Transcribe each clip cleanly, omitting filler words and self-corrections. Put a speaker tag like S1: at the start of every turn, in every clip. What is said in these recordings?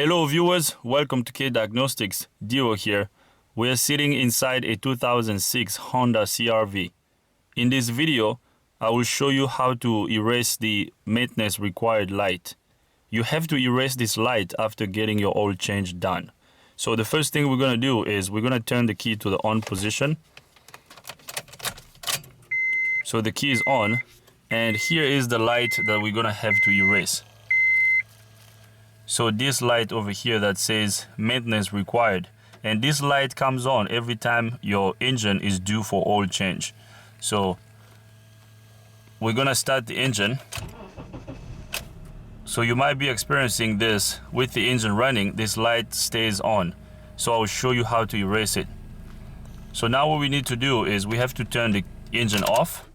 S1: Hello viewers, welcome to K Diagnostics. Dio here. We are sitting inside a 2006 Honda CR-V. In this video, I will show you how to erase the maintenance required light. You have to erase this light after getting your oil change done. So the first thing we're going to do is we're going to turn the key to the on position. So the key is on, and here is the light that we're going to have to erase. So this light over here that says maintenance required, and this light comes on every time your engine is due for oil change. So we're gonna start the engine. So you might be experiencing this with the engine running, this light stays on. So I'll show you how to erase it. So now what we need to do is we have to turn the engine off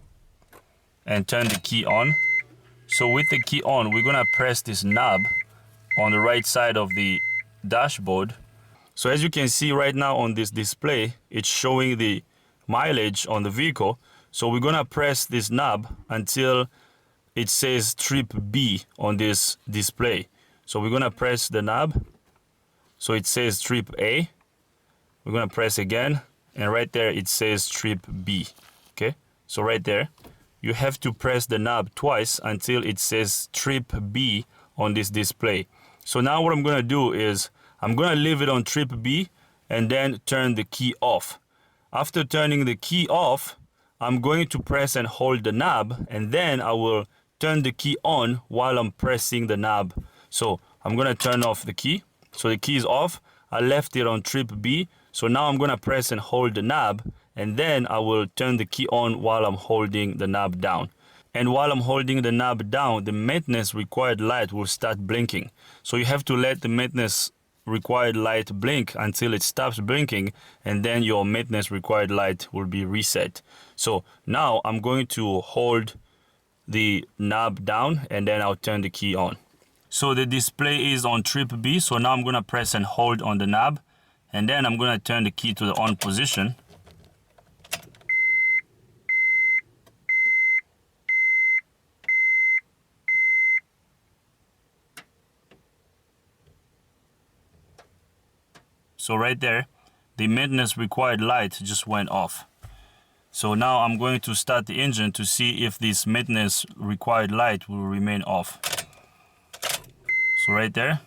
S1: and turn the key on. So with the key on, we're gonna press this knob on the right side of the dashboard. So as you can see right now on this display, it's showing the mileage on the vehicle. So we're gonna press this knob until it says trip B on this display. So we're gonna press the knob. So it says trip A. We're gonna press again, and right there it says trip B. Okay, so right there, you have to press the knob twice until it says trip B on this display. So now what I'm going to do is I'm going to leave it on trip B and then turn the key off. After turning the key off, I'm going to press and hold the knob, and then I will turn the key on while I'm pressing the knob. So I'm going to turn off the key. So the key is off. I left it on trip B. So now I'm going to press and hold the knob, and then I will turn the key on while I'm holding the knob down. And while I'm holding the knob down, the maintenance required light will start blinking. So you have to let the maintenance required light blink until it stops blinking, and then your maintenance required light will be reset. So now I'm going to hold the knob down, and then I'll turn the key on. So the display is on trip B. So now I'm going to press and hold on the knob, and then I'm going to turn the key to the on position. So right there, the maintenance required light just went off. So now I'm going to start the engine to see if this maintenance required light will remain off. So right there.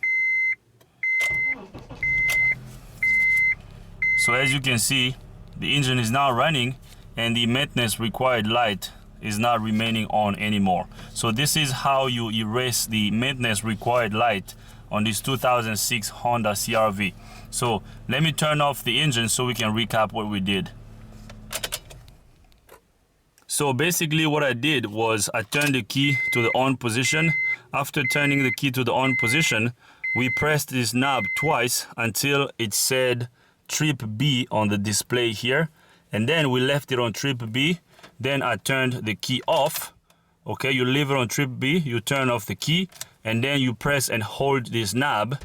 S1: So as you can see, the engine is now running and the maintenance required light is not remaining on anymore. So this is how you erase the maintenance required light on this 2006 Honda CR-V. So let me turn off the engine so we can recap what we did. So basically what I did was I turned the key to the on position. After turning the key to the on position, we pressed this knob twice until it said trip B on the display here. And then we left it on trip B. Then I turned the key off. Okay, you leave it on trip B, you turn off the key, and then you press and hold this knob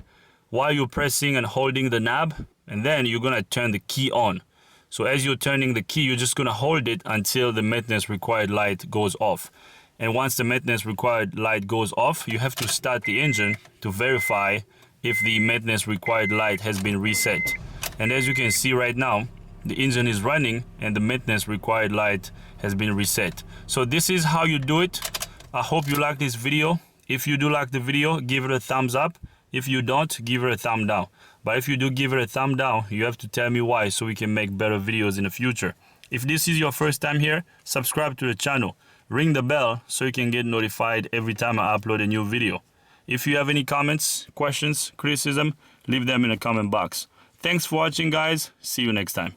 S1: while you're pressing and holding the knob, and then you're gonna turn the key on. So as you're turning the key, you're just gonna hold it until the maintenance required light goes off. And once the maintenance required light goes off, you have to start the engine to verify if the maintenance required light has been reset. And as you can see right now, the engine is running and the maintenance required light has been reset. So this is how you do it. I hope you like this video. If you do like the video, give it a thumbs up. If you don't, give it a thumb down. But if you do give it a thumb down, you have to tell me why so we can make better videos in the future. If this is your first time here, subscribe to the channel. Ring the bell so you can get notified every time I upload a new video. If you have any comments, questions, criticism, leave them in the comment box. Thanks for watching, guys. See you next time.